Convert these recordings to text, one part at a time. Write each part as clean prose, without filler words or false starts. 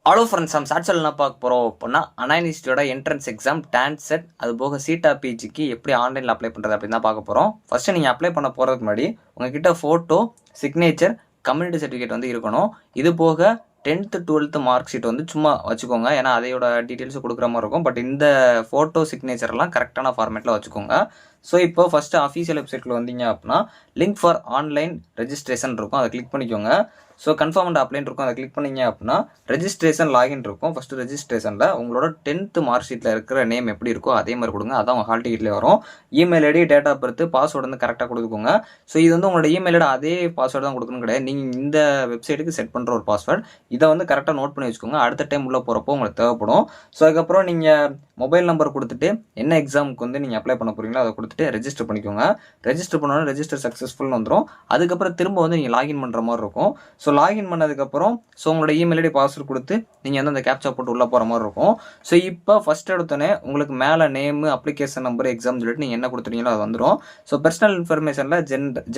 Hello friends, நம்ம சாட்சியில் என்ன பார்க்க போகிறோம் அப்படின்னா அனானிஸ்டியோட என்ட்ரன்ஸ் எக்ஸாம் டான்செட் அது போக சீட்டா பிஜிக்கு எப்படி ஆன்லைனில் அப்ளை பண்ணுறது அப்படின்னு தான் பார்க்க போகிறோம். ஃபஸ்ட்டு நீங்கள் அப்ளை பண்ண போகிறதுக்கு முன்னாடி உங்ககிட்ட ஃபோட்டோ, சிக்னேச்சர், கம்யூனிட்டி சர்டிஃபிகேட் வந்து இருக்கணும். இது போக 10th 12th மார்க் ஷீட் வந்து சும்மா வச்சுக்கோங்க. ஏன்னா அதையோட டீட்டெயில்ஸ் கொடுக்குற மாதிரி இருக்கும். பட் இந்த ஃபோட்டோ, சிக்னேச்சர்லாம் கரெக்டான ஃபார்மேட்டில் வச்சுக்கோங்க. ஸோ இப்போ ஃபஸ்ட்டு அஃபீஷியல் வெப்சைட்டில் வந்தீங்க அப்படின்னா லிங்க் ஃபார் ஆன்லைன் ரெஜிஸ்ட்ரேஷன் இருக்கும், அதை கிளிக் பண்ணிக்கோங்க. ஸோ கன்ஃபார்ம் அண்ட் அப்ளைன் இருக்கும், அதை கிளிக் பண்ணிங்க அப்படின்னா ரெஜிஸ்ட்ரேஷன் லாகின் இருக்கும். ஃபஸ்ட்டு ரெஜிஸ்ட்ரேஷனில் உங்களோட 10th மார்க் ஷீட்டில் இருக்கிற நேம் எப்படி இருக்கோ அதே மாதிரி கொடுங்க. அதான் உங்கள் ஹால் டிக்கெட்லேயே வரும். Email ID, date of birth, password வந்து கரெக்டாக கொடுத்துக்கோங்க. ஸோ இது வந்து உங்களோட இமெயில் ஐடி அதே பாஸ்வேர்டு தான் கொடுக்கணும் கிடையாது. நீங்கள் இந்த வெப்சைட்டுக்கு செட் பண்ணுற ஒரு பாஸ்வேர்டு இதை வந்து கரெக்டாக நோட் பண்ணி வச்சுக்கோங்க. அடுத்த டைம் உள்ளே போகிறப்போ உங்களுக்கு தேவைப்படும். ஸோ அதுக்கப்புறம் நீங்கள் மொபைல் நம்பர் கொடுத்துட்டு என்ன எக்ஸாமுக்கு வந்து நீங்கள் அப்ளை பண்ண போகிறீங்களோ அதை கொடுத்துட்டு ரெஜிஸ்டர் பண்ணிக்கோங்க. ரெஜிஸ்டர் பண்ணோன்னா ரெஜிஸ்டர் சக்ஸஸ்ஃபுல்னு வந்துடும். அதுக்கப்புறம் திரும்ப வந்து நீங்கள் லாகின் பண்ணுற மாதிரி இருக்கும். ஸோ லாகின் பண்ணதுக்கப்புறம் உங்களோட இமெயில் ஐடி, பாஸ்வேர்டு கொடுத்து நீங்கள் வந்து அந்த கேப்சா போட்டு உள்ளே போகிற மாதிரி இருக்கும். ஸோ இப்போ ஃபஸ்ட் எடுத்தோன்னே உங்களுக்கு மேலே நேமு, அப்ளிகேஷன் நம்பர், எக்ஸாம் சொல்லிட்டு நீங்கள் என்ன கொடுத்துட்டீங்களோ அது வந்துடும். ஸோ பர்சனல் இன்ஃபர்மேஷனில்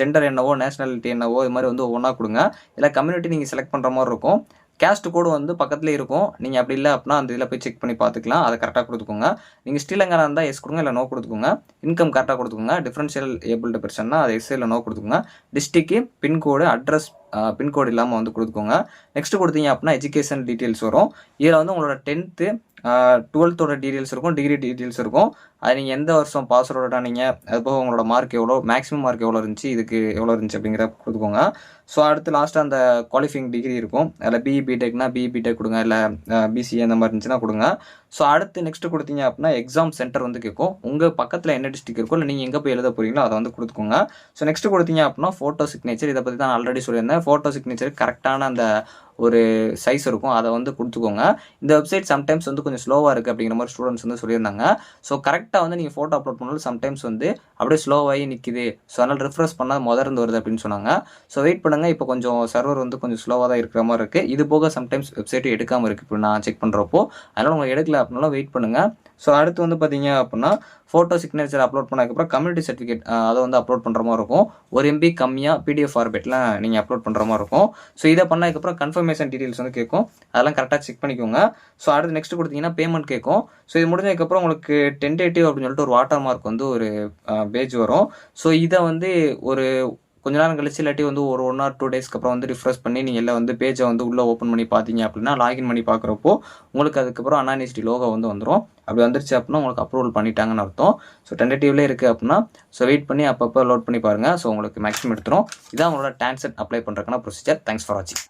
ஜெண்டர் என்னவோ, நேஷனாலிட்டி என்னவோ இது மாதிரி வந்து ஒவ்வொன்றா கொடுங்க. இல்லை கம்யூனிட்டி நீங்கள் செலக்ட் பண்ணுற மாதிரி இருக்கும். கேஸ்ட் கோடு வந்து பக்கத்துலேயே இருக்கும். நீங்கள் அப்படி இல்லை அப்படின்னா அந்த இதில் போய் செக் பண்ணி பார்த்துக்கலாம். அதை கரெக்டாக கொடுத்துக்கோங்க. நீங்கள் ஸ்ரீலங்கா இருந்தால் எஸ் கொடுங்க, இல்லை நோ கொடுத்துக்கோங்க. இன்கம் கரெக்டாக கொடுத்துக்கோங்க. டிஃபரன்ஷியல் ஏபிள்டு பர்சன்னா அது எஸ் இல்லை நோ கொடுத்துக்கோங்க. டிஸ்ட்ரிக்ட், பின்கோடு, அட்ரஸ் பின்கோடு இல்லாமல் வந்து கொடுத்துக்கோங்க. நெக்ஸ்ட் கொடுத்தீங்க அப்படின்னா எஜுகேஷன் டீட்டெயில்ஸ் வரும். இதில் வந்து உங்களோட 10th 12th டீட்டெயில்ஸ் இருக்கும், டிகிரி டீட்டெயில்ஸ் இருக்கும். அது நீங்கள் எந்த வருஷம் பாஸ் அவுட் ஆனீங்க, அது போக உங்களோட மார்க் எவ்வளோ, மேக்ஸிமம் மார்க் எவ்வளோ இருந்துச்சு, இதுக்கு எவ்வளோ இருந்துச்சு அப்படிங்கிற கொடுத்துக்கோங்க. ஸோ அடுத்து லாஸ்ட்டாக அந்த குவாலிஃபைங் டிகிரி இருக்கும். அதில் பிஇ பிடெக்னா பிஇ பிடெக் கொடுங்க, இல்லை பிசிஏ அந்த மாதிரி இருந்துச்சுன்னா கொடுங்க. ஸோ அடுத்து நெக்ஸ்ட்டு கொடுத்தீங்க அப்படின்னா எக்ஸாம் சென்டர் வந்து கேட்கும். உங்கள் பக்கத்தில் என்ன டிஸ்ட்ரிக்ட் இருக்கோ, இல்லை நீங்கள் எங்கே போய் எழுத போகிறீங்களோ அதை வந்து கொடுத்துக்கோங்க. ஸோ நெக்ஸ்ட்டு கொடுத்தீங்க அப்படின்னா ஃபோட்டோ, சிக்னேச்சர். இதை பற்றி தான் ஆல்ரெடி சொல்லியிருந்தேன். ஃபோட்டோ, சிக்னேச்சர் கரெக்டான அந்த ஒரு சைஸ் இருக்கும், அதை வந்து கொடுத்துக்கோங்க. இந்த வெப்சைட் சம்டைம்ஸ் வந்து கொஞ்சம் ஸ்லோவாக இருக்குது அப்படிங்கிற மாதிரி ஸ்டூடெண்ட்ஸ் வந்து சொல்லியிருந்தாங்க. ஸோ கரெக்டாக வந்து நீங்கள் ஃபோட்டோ அப்லோட் பண்ணாலும் சம்டைம்ஸ் வந்து அப்படியே ஸ்லோவாகி நிற்கிது. ஸோ அதனால் ரிஃப்ரெஷ் பண்ணால் முதர்ந்து வருது அப்படின்னு சொன்னாங்க. ஸோ வெயிட் பண்ணுங்கள். இப்போ கொஞ்சம் சர்வர் வந்து கொஞ்சம் ஸ்லோவாக தான் இருக்கிற மாதிரி இருக்குது. இது போக சம்டைம்ஸ் வெப்சைட்டு எடுக்காமல் இருக்குது இப்போ நான் செக் பண்ணுறப்போ. அதனால் உங்களுக்கு எடுக்கல அப்படின்னாலும் வெயிட் பண்ணுங்கள். ஸோ அடுத்து வந்து பார்த்தீங்க அப்படின்னா ஃபோட்டோ, சிக்னேச்சர் அப்லோட் பண்ணதுக்கப்புறம் கம்யூனிட்டி சர்டிஃபிகேட் அதை வந்து அப்லோட் பண்ணுற மாதிரி இருக்கும். 1 MB கம்மியாக பிடிஎஃப் ஃபார்மேட்டில் நீங்கள் அப்லோட் பண்ணுற மாதிரி இருக்கும். ஸோ இதை பண்ணதுக்கப்புறம் கன்ஃபர்மேஷன் டீட்டெயில்ஸ் வந்து கேட்கும். அதெல்லாம் கரெக்டாக செக் பண்ணிக்கோங்க. ஸோ அடுத்து நெக்ஸ்ட் கொடுத்தீங்கன்னா பேமெண்ட் கேட்கும். ஸோ இது முடிஞ்சதுக்கப்புறம் உங்களுக்கு டென்டேட்டிவ் அப்படின்னு சொல்லிட்டு ஒரு வாட்டர் மார்க் வந்து ஒரு பேஜ் வரும். ஸோ இதை வந்து ஒரு கொஞ்ச நேரம் கழிச்சு இல்லாட்டி வந்து ஒரு 1 or 2 டேஸ்க்கு அப்புறம் வந்து ரிஃப்ரெஷ் பண்ணி நீங்கள் எல்லாம் வந்து பேஜை வந்து உள்ளே ஓப்பன் பண்ணி பார்த்தீங்க அப்படின்னா லாகின் பண்ணி பார்க்குறப்போ உங்களுக்கு அதுக்கப்புறம் அனானிஸ்டி லோகோ வந்து வந்துடும். அப்படி வந்துருச்சு அப்படின்னா உங்களுக்கு அப்ரூவல் பண்ணிட்டாங்கன்னு அர்த்தம். ஸோ டென்டேட்டிவ்லேயே இருக்குது அப்படின்னா ஸோ வெயிட் பண்ணி அப்பப்போ லோட் பண்ணி பாருங்கள். ஸோ உங்களுக்கு மேக்ஸிமம் எடுத்துரும். இதான் உங்களோட டான்செட் அப்ளை பண்ணுறதுக்கான ப்ரொசீஜர். தேங்க்ஸ் ஃபார் வாட்சிங்.